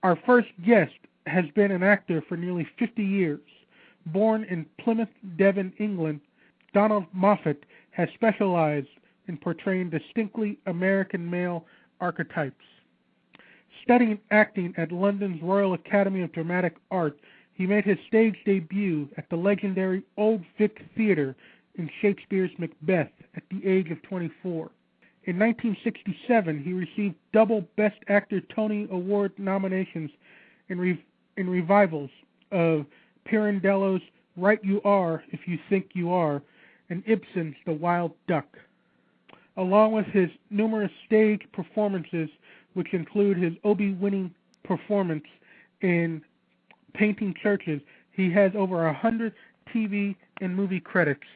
Our first guest has been an actor for nearly 50 years. Born in Plymouth, Devon, England, Donald Moffat has specialized in portraying distinctly American male archetypes. Studying acting at London's Royal Academy of Dramatic Art, he made his stage debut at the legendary Old Vic Theatre in Shakespeare's Macbeth at the age of 24. In 1967, he received double Best Actor Tony Award nominations in revivals of Pirandello's Right You Are If You Think You Are and Ibsen's The Wild Duck. Along with his numerous stage performances, which include his Obie-winning performance in Painting Churches, he has over 100 TV and movie credits.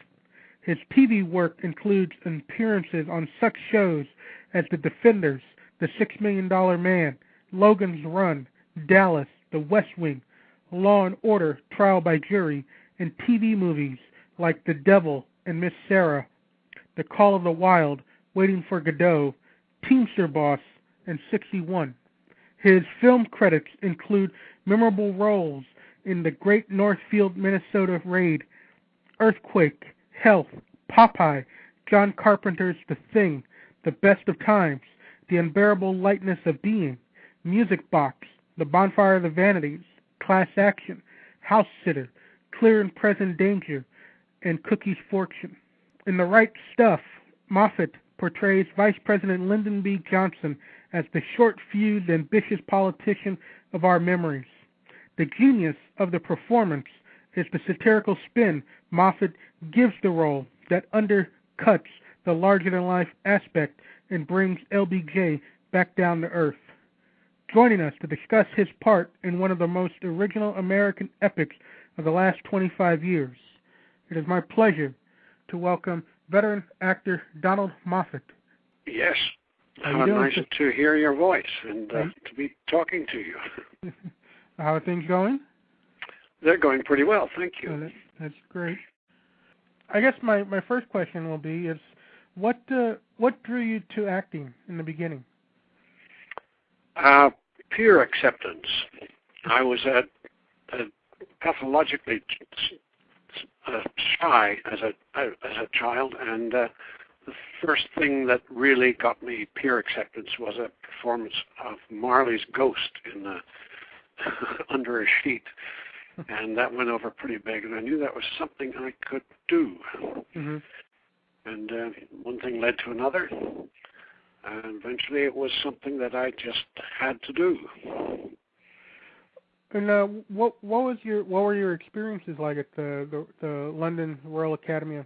His TV work includes appearances on such shows as The Defenders, The $6 Million Man, Logan's Run, Dallas, The West Wing, Law and Order, Trial by Jury, and TV movies like The Devil and Miss Sarah, The Call of the Wild, Waiting for Godot, Teamster Boss, and 61. His film credits include memorable roles in The Great Northfield, Minnesota Raid, Earthquake, Health, Popeye, John Carpenter's The Thing, The Best of Times, The Unbearable Lightness of Being, Music Box, The Bonfire of the Vanities, Class Action, House Sitter, Clear and Present Danger, and Cookie's Fortune. In The Right Stuff, Moffat portrays Vice President Lyndon B. Johnson as the short-fused, ambitious politician of our memories. The genius of the performance is the satirical spin Moffat gives the role that undercuts the larger-than-life aspect and brings LBJ back down to earth. Joining us to discuss his part in one of the most original American epics of the last 25 years, it is my pleasure to welcome veteran actor Donald Moffat. Yes. How nice to hear your voice and to be talking to you. How are things going? They're going pretty well, thank you. Oh, that's great. I guess my first question will be is what drew you to acting in the beginning? Peer acceptance. I was pathologically shy as a child, and the first thing that really got me peer acceptance was a performance of Marley's Ghost in Under a Sheet, and that went over pretty big, and I knew that was something I could do. Mm-hmm. And one thing led to another, and eventually it was something that I just had to do. And what were your experiences like at the London Royal Academy of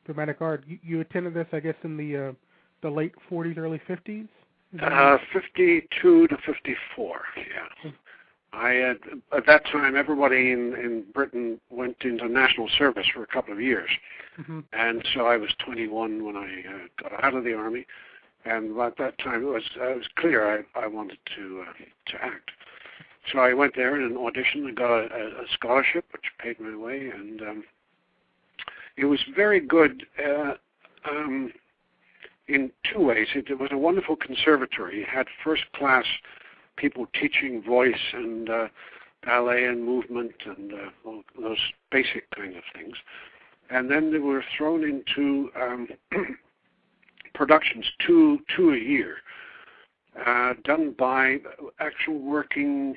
Dramatic Art? You attended this, I guess, in the late 40s, early 50s? 52 to 54, yeah. At that time, everybody in Britain went into national service for a couple of years. Mm-hmm. And so I was 21 when I got out of the Army. And at that time, it was clear I wanted to act. So I went there in an audition and got a scholarship, which paid my way. And it was very good in two ways. It was a wonderful conservatory. It had first-class people teaching voice and ballet and movement and all those basic kind of things. And then they were thrown into productions, two a year, done by actual working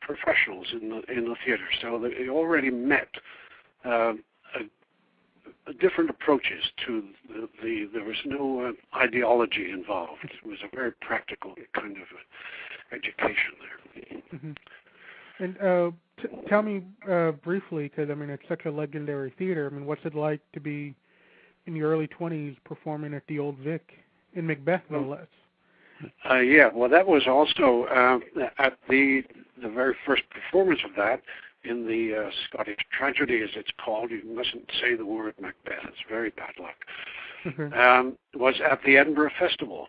professionals in the theater. So they already met different approaches to there was no ideology involved. It was a very practical kind of education there. Mm-hmm. And tell me briefly, because I mean it's such a legendary theater. I mean, what's it like to be in your early 20s performing at the Old Vic in Macbeth, no less? Yeah, well, that was also at the very first performance of that. In the Scottish tragedy, as it's called, you mustn't say the word Macbeth, it's very bad luck, was at the Edinburgh Festival,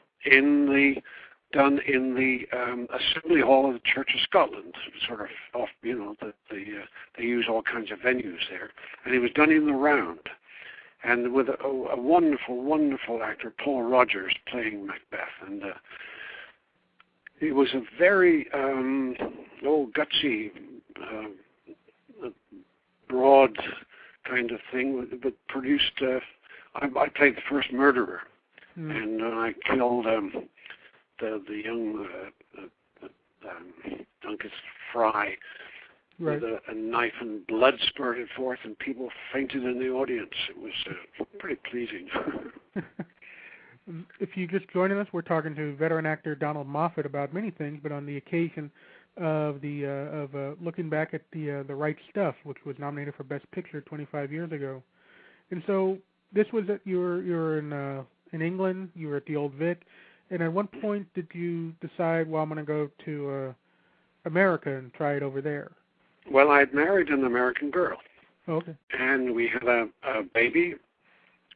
done in the Assembly Hall of the Church of Scotland, sort of off, they use all kinds of venues there, and it was done in the round, and with a wonderful, wonderful actor, Paul Rogers, playing Macbeth, and It was a very gutsy, broad kind of thing, but produced. I played the first murderer, and I killed the young Duncan Fry. Right. With a knife, and blood spurted forth, and people fainted in the audience. It was pretty pleasing. If you're just joining us, we're talking to veteran actor Donald Moffat about many things, but on the occasion of looking back at the Right Stuff, which was nominated for Best Picture 25 years ago. And so this was that you were in England, you were at the Old Vic, and at one point did you decide, well, I'm going to go to America and try it over there? Well, I'd married an American girl. Okay. And we had a baby,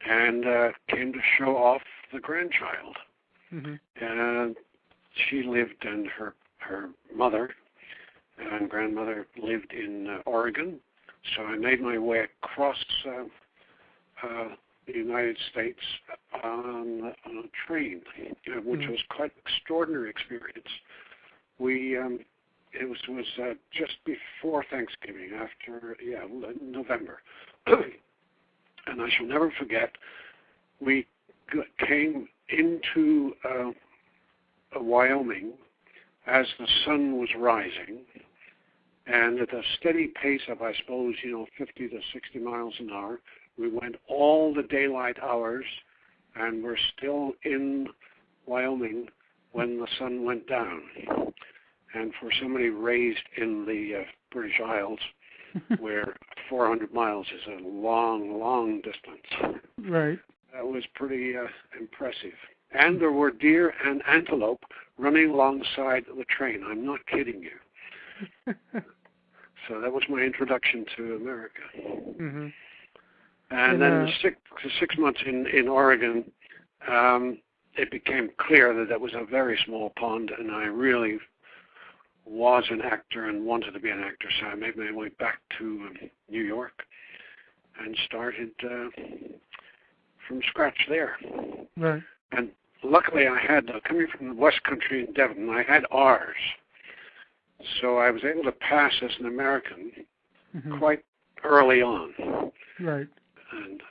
and came to show off the grandchild. Mm-hmm. And she lived, and her mother and grandmother lived in Oregon. So I made my way across the United States on a train, which was quite an extraordinary experience. It was just before Thanksgiving, November. And I shall never forget, we came into Wyoming as the sun was rising, and at a steady pace of, I suppose, 50 to 60 miles an hour, we went all the daylight hours, and we're still in Wyoming when the sun went down. And for somebody raised in the British Isles, where 400 miles is a long, long distance, right, that was pretty impressive. And there were deer and antelope running alongside the train. I'm not kidding you. So that was my introduction to America. Mm-hmm. And then the 6 months in Oregon, it became clear that was a very small pond, and I really was an actor and wanted to be an actor, so I made my way back to New York and started from scratch there. Right. And luckily I had, coming from the West Country in Devon, I had R's. So I was able to pass as an American quite early on. Right. And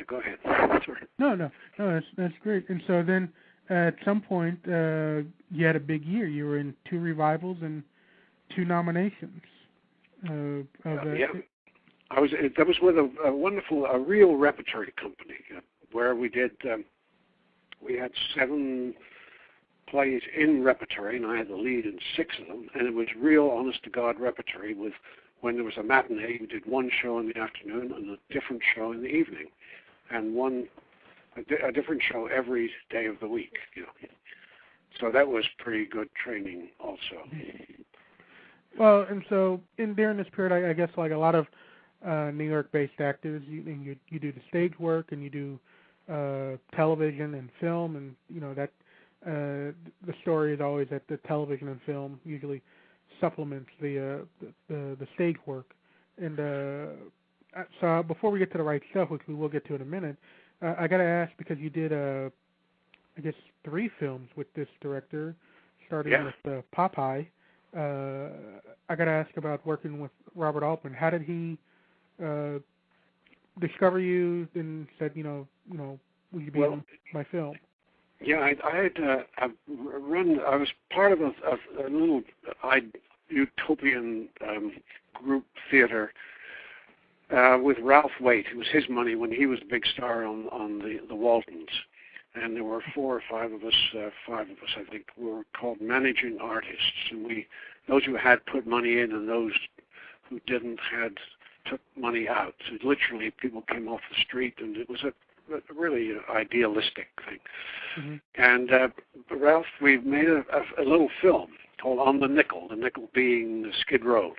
go ahead. Sorry. No, that's great. And so then at some point, you had a big year. You were in 2 revivals and 2 nominations. I was. That was with a wonderful, real repertory company where we did. We had 7 plays in repertory, and I had the lead in 6 of them. And it was real, honest-to-God repertory. With when there was a matinee, we did 1 show in the afternoon and a different show in the evening, and a different show every day of the week. So that was pretty good training, also. Well, and so during this period, I guess like a lot of New York-based actors, you do the stage work and you do television and film, and that the story is always that the television and film usually supplements the stage work. And so before we get to the Right Stuff, which we will get to in a minute, I got to ask, because you did I guess 3 films with this director, starting with Popeye. I got to ask about working with Robert Altman. How did he discover you and said, will you be in my film? Yeah, I was part of a little utopian group theater with Ralph Waite. It was his money when he was a big star on the Waltons. And there were 4 or 5 of us, I think, were called managing artists. And those who had put money in and those who didn't took money out. So literally, people came off the street, and it was a really idealistic thing. Mm-hmm. And Ralph, we made a little film called On the Nickel being Skid Row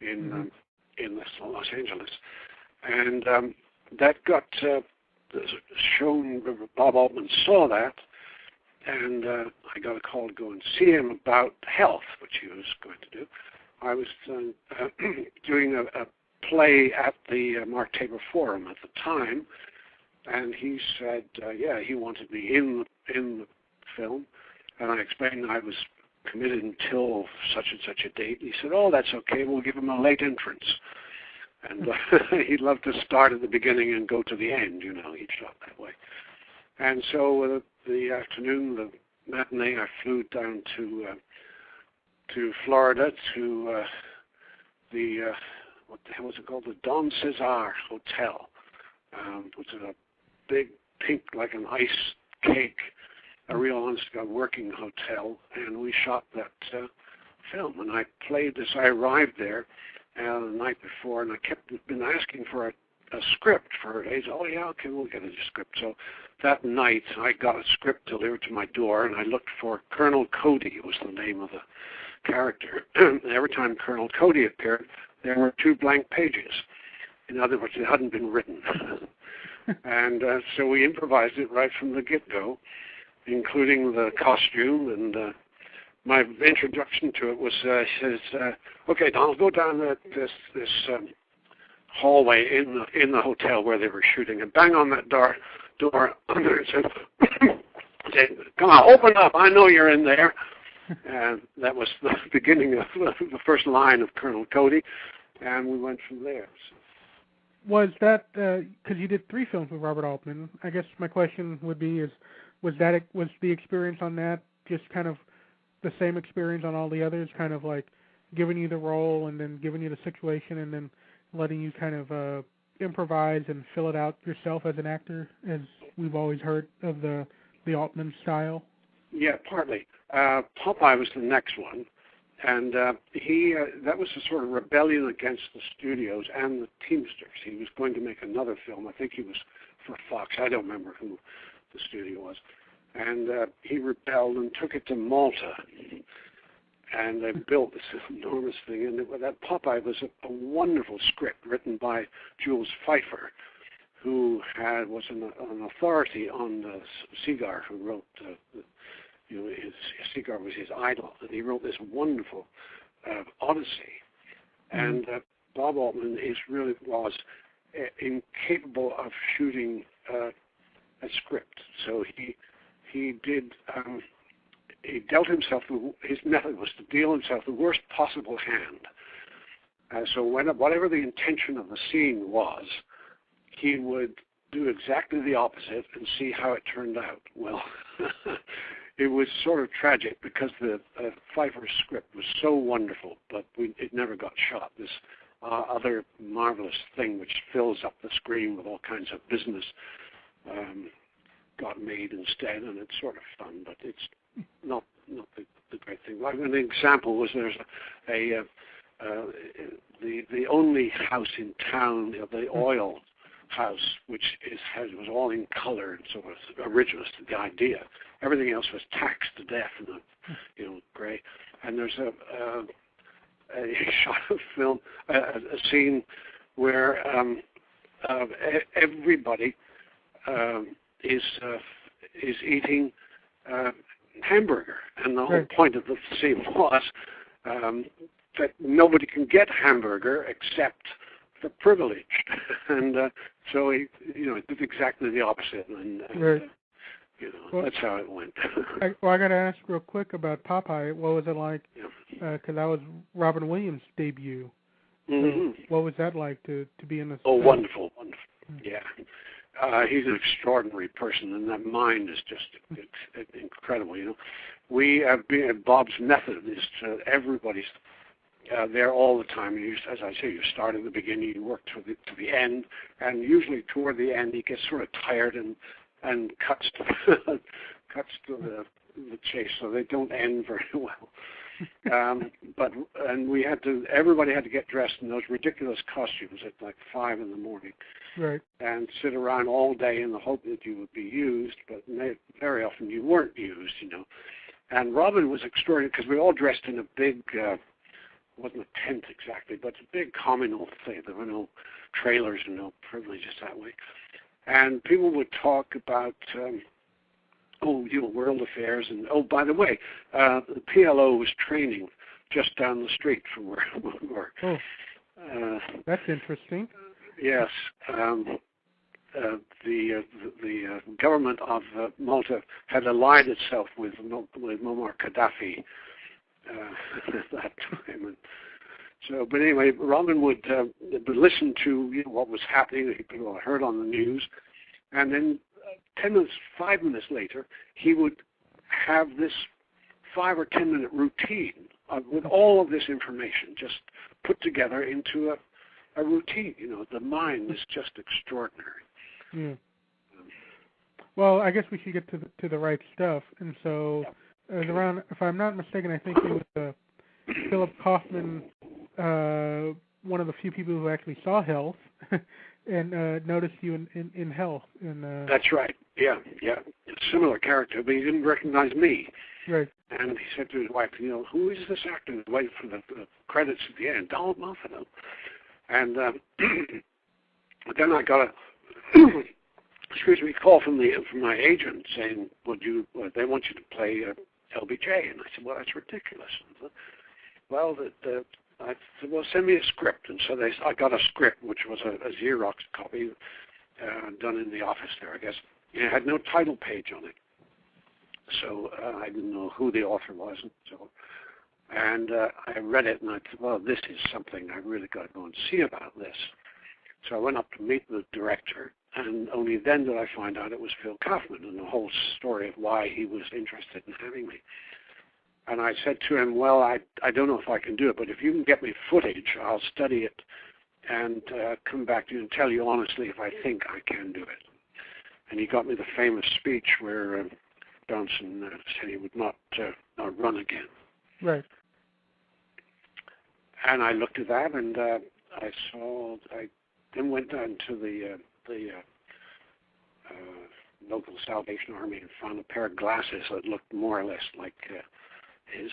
in Los Angeles. And that got shown. Bob Altman saw that, and I got a call to go and see him about health, which he was going to do. I was doing a play at the Mark Tabor Forum at the time, and he said, he wanted me in the film, And I explained I was committed until such and such a date. He said, "Oh, that's okay. We'll give him a late entrance." And he'd love to start at the beginning and go to the end, you know. He shot that way. And so the afternoon, the matinee, I flew down to Florida to the what the hell was it called? The Don Cesar Hotel, which is a big pink like an ice cake, a real honest-to-God working hotel, and we shot that film. And I played as I arrived there the night before, and I been asking for a script for it. He said, "Oh yeah, okay, we'll get a script." So that night I got a script delivered to my door, and I looked for Colonel Cody, was the name of the character. And every time Colonel Cody appeared, there were 2 blank pages. In other words, it hadn't been written. And so we improvised it right from the get-go, including the costume. And my introduction to it was, says, "Okay, Donald, go down this hallway in the hotel where they were shooting, and bang on that door under it. Said, come on, open up. I know you're in there." And that was the beginning of the first line of Colonel Cody, and we went from there. So. Was that because you did 3 films with Robert Altman? I guess my question would be: was the experience on that just kind of the same experience on all the others? Kind of like giving you the role and then giving you the situation and then letting you kind of improvise and fill it out yourself as an actor, as we've always heard of the Altman style? Yeah, partly. Popeye was the next one, and that was a sort of rebellion against the studios and the Teamsters. He was going to make another film. I think he was for Fox. I don't remember who the studio was. And he rebelled and took it to Malta. And they built this enormous thing. And that Popeye was a wonderful script written by Jules Feiffer, who was an authority on Seagar, who wrote, Seagar was his idol. And he wrote this wonderful Odyssey. And Bob Altman was incapable of shooting a script. So he did... he dealt himself, his method was to deal himself the worst possible hand. So whatever the intention of the scene was, he would do exactly the opposite and see how it turned out. Well, it was sort of tragic because the Pfeiffer script was so wonderful, but it never got shot. This other marvelous thing which fills up the screen with all kinds of business got made instead, and it's sort of fun, but it's not the great thing. Like an example was there's the only house in town, the oil house, which was all in color and sort of original to the idea. Everything else was taxed to death in gray. And there's a shot of film, a scene where everybody is eating hamburger, and the whole point of the scene was that nobody can get hamburger except the privileged, and so he did exactly the opposite, and that's how it went. I got to ask real quick about Popeye. What was it like? Because that was Robin Williams' debut. So what was that like to be in this? Oh, film? Wonderful. Yeah. He's an extraordinary person, and that mind is just incredible. Bob's method is to everybody's there all the time. As I say, you start at the beginning, you work to the end, and usually toward the end, he gets sort of tired and cuts to the chase, so they don't end very well. Everybody had to get dressed in those ridiculous costumes at like 5 a.m. Right. And sit around all day in the hope that you would be used, but very often you weren't used, And Robin was extraordinary because we all dressed in a big, wasn't a tent exactly, but a big communal thing. There were no trailers and no privileges that way. And people would talk about, world affairs. And, by the way, the PLO was training just down the street from where we were. Oh, that's interesting. Yes. the government of Malta had allied itself with Muammar Gaddafi at that time. And so, but anyway, Robin would listen to what was happening, that people heard on the news, and then 5 minutes later, he would have this 5 or 10 minute routine with all of this information just put together into a routine. The mind is just extraordinary. Yeah. Well, I guess we should get to the right stuff. And so, it was around, if I'm not mistaken, I think it was Philip Kaufman, one of the few people who actually saw Health, and noticed you in Health. That's right. Yeah. Similar character, but he didn't recognize me. Right. And he said to his wife, who is this actor? Wait for the credits at the end. Donald Moffat. And then I got a call from my agent saying, they want you to play LBJ. And I said, well, that's ridiculous. And, I said, well, send me a script. And so I got a script, which was a Xerox copy done in the office there, I guess. It had no title page on it. So I didn't know who the author was. And I read it, and I thought, well, this is something I really got to go and see about this. So I went up to meet the director, and only then did I find out it was Phil Kaufman and the whole story of why he was interested in having me. And I said to him, well, I don't know if I can do it, but if you can get me footage, I'll study it and come back to you and tell you honestly if I think I can do it. And he got me the famous speech where Johnson said he would not run again. Right. And I looked at that, and I then went down to the local Salvation Army and found a pair of glasses that looked more or less like his,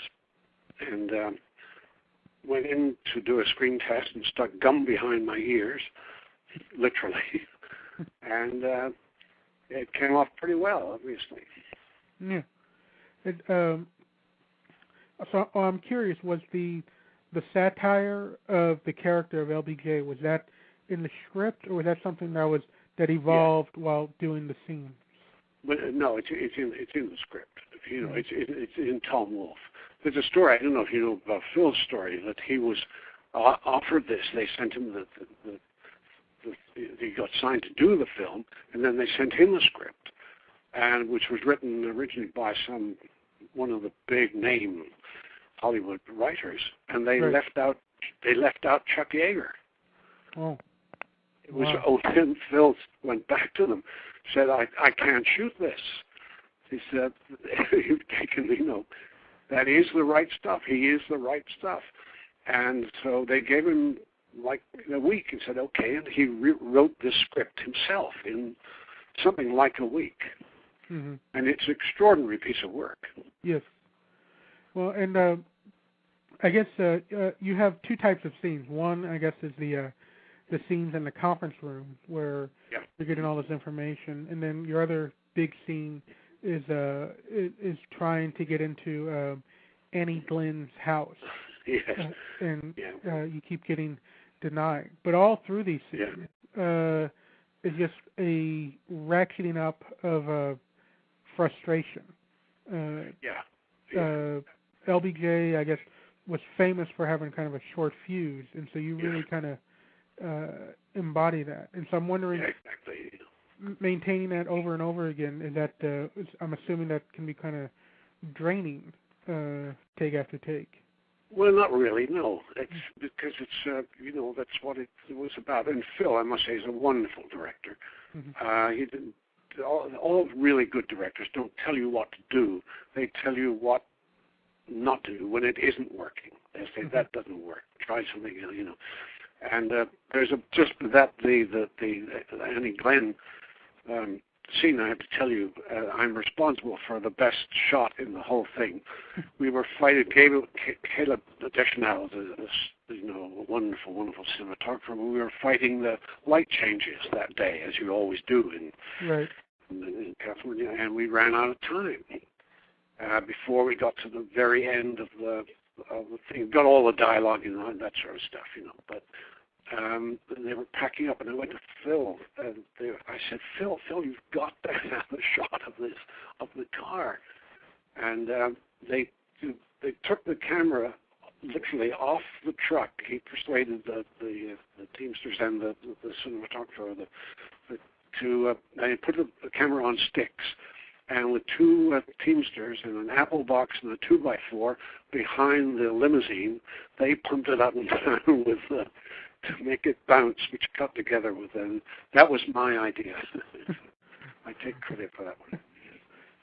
and went in to do a screen test and stuck gum behind my ears, literally, and it came off pretty well, obviously. Yeah. So I'm curious, was the satire of the character of LBJ, was that in the script, or was that something that evolved while doing the scenes? But no, it's in the script. It's in Tom Wolfe. There's a story, I don't know if you know about Phil's story, that he was offered this. They sent him he got signed to do the film, and then they sent him the script, and which was written originally by one of the big name Hollywood writers, and they left out Chuck Yeager. Oh. It was then Phil went back to them, said, I can't shoot this. He said, you've taken, that is the right stuff. He is the right stuff. And so they gave him like a week and said, okay, and he wrote this script himself in something like a week. Mm-hmm. And it's an extraordinary piece of work. Yes. Well, and I guess you have two types of scenes. One, I guess, is the scenes in the conference room where you're getting all this information, and then your other big scene is trying to get into Annie Glenn's house. Yes. And you keep getting denied. But all through these scenes is just a ratcheting up of frustration. LBJ, I guess, was famous for having kind of a short fuse, and so you really kind of embody that. And so I'm wondering, maintaining that over and over again, is that I'm assuming that can be kind of draining, take after take. Well, not really, no. It's because it's that's what it was about. And Phil, I must say, is a wonderful director. Mm-hmm. He didn't. All really good directors don't tell you what to do. They tell you what not to do when it isn't working. They say that doesn't work. Try something else, And there's just that the Annie Glenn scene. I have to tell you, I'm responsible for the best shot in the whole thing. We were fighting. Caleb Deschanel, a wonderful, wonderful cinematographer. We were fighting the light changes that day, as you always do in California, and we ran out of time before we got to the very end of the thing. Got all the dialogue and that sort of stuff, But they were packing up, and I went to Phil, and I said, Phil, you've got to have a shot of the car. And they took the camera literally off the truck. He persuaded the Teamsters and the cinematographer to put the camera on sticks, and with two Teamsters and an apple box and a 2x4 behind the limousine, they pumped it up and down with to make it bounce, which cut together with them. That was my idea. I take credit for that one.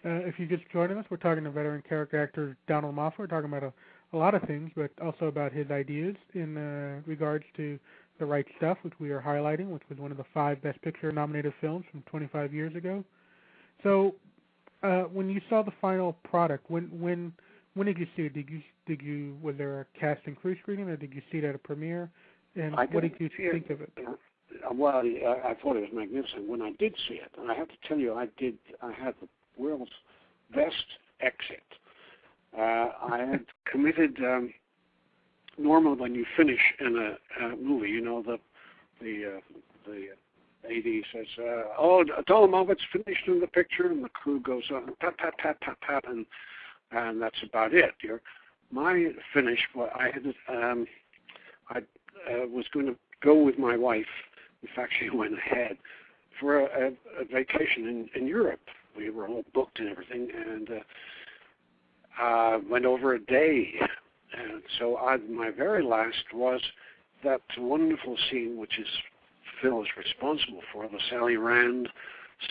If you're just joining us, we're talking to veteran character actor Donald Moffat. We're talking about a lot of things, but also about his ideas in regards to The Right Stuff, which we are highlighting, which was one of the 5 Best Picture nominated films from 25 years ago. So, when you saw the final product, when did you see it? Was there a cast and crew screening, or did you see it at a premiere? And what did you think of it? Well, I thought it was magnificent when I did see it, and I have to tell you, I had the world's best exit. I had committed. Normally, when you finish in a movie, you know the AD says, "Oh, Donald Moffat's finished in the picture," and the crew goes on, pat, pat, pat, pat, pat, and that's about it. My finish, well, I was going to go with my wife. In fact, she went ahead for a vacation in Europe. We were all booked and everything, and went over a day. And so my very last was that wonderful scene, which is Phil is responsible for, the Sally Rand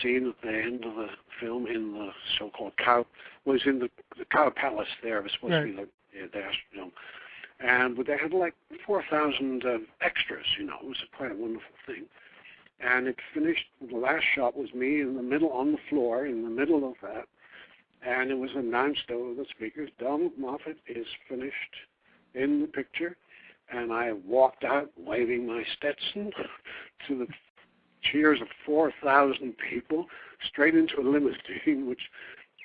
scene at the end of the film in the so-called cow, was in the Cow Palace there. It was supposed to be the Astrodome. And they had like 4,000 extras, It was quite a wonderful thing. And it finished, the last shot was me in the middle, on the floor, in the middle of that. And it was announced over the speakers, Donald Moffat is finished in the picture. And I walked out waving my Stetson to the cheers of 4,000 people, straight into a limousine, which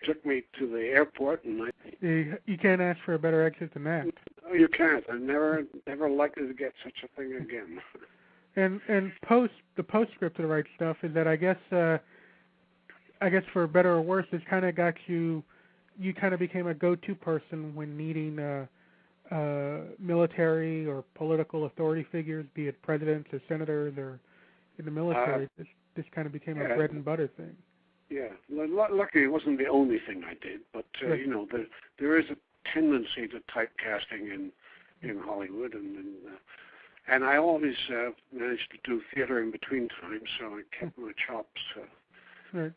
took me to the airport. And you can't ask for a better exit than that. No, you can't. I'm never likely to get such a thing again. And the postscript to The Right Stuff is that I guess for better or worse, it's kind of got you kind of became a go-to person when needing military or political authority figures, be it presidents or senators or in the military. This kind of became a bread and butter thing. Yeah, luckily it wasn't the only thing I did, but there is a tendency to typecasting in Hollywood, and I always managed to do theater in between times, so I kept my chops. Right.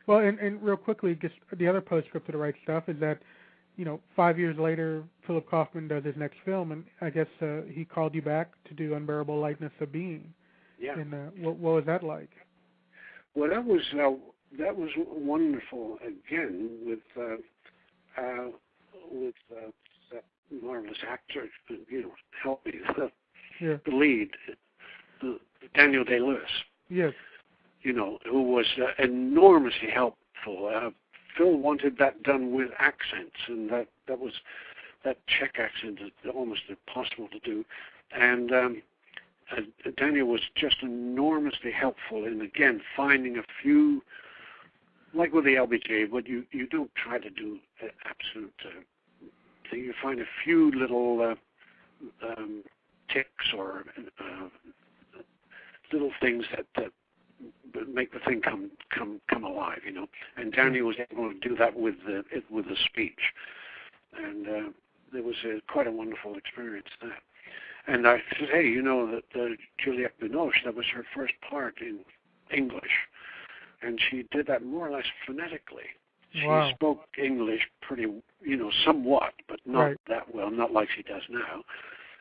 Well, and real quickly, just the other postscript to The Right Stuff is that, 5 years later, Philip Kaufman does his next film, and I guess he called you back to do Unbearable Lightness of Being. Yeah. And what was that like? Well, that was wonderful. Again, with that marvelous actor, help me, the lead, Daniel Day-Lewis. Yes. Who was enormously helpful. Phil wanted that done with accents, and that Czech accent is almost impossible to do. And Daniel was just enormously helpful in, again, finding a few, like with the LBJ, but you don't try to do absolute thing. You find a few little ticks or little things that make the thing come alive, And Daniel was able to do that with the speech, and it was quite a wonderful experience. That, and I said, hey, that Juliette Binoche, that was her first part in English, and she did that more or less phonetically. She spoke English pretty, somewhat, but not that well, not like she does now.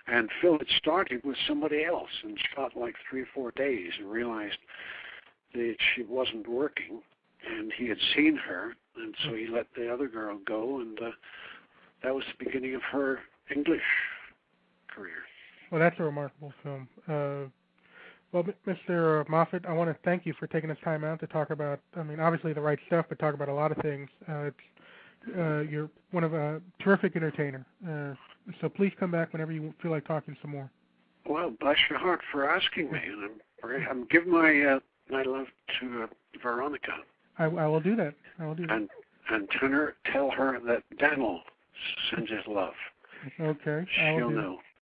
And Phil had started with somebody else and shot like 3 or 4 days and realized that she wasn't working, and he had seen her, and so he let the other girl go, and that was the beginning of her English career. Well, that's a remarkable film. Well, Mr. Moffat, I want to thank you for taking this time out to talk about, obviously The Right Stuff, but talk about a lot of things. You're one of a terrific entertainer, so please come back whenever you feel like talking some more. Well, bless your heart for asking me, and I'm giving my my love to Veronica. I will do that. I will do that. And tell her that Daniel sends his love. Okay. She'll know.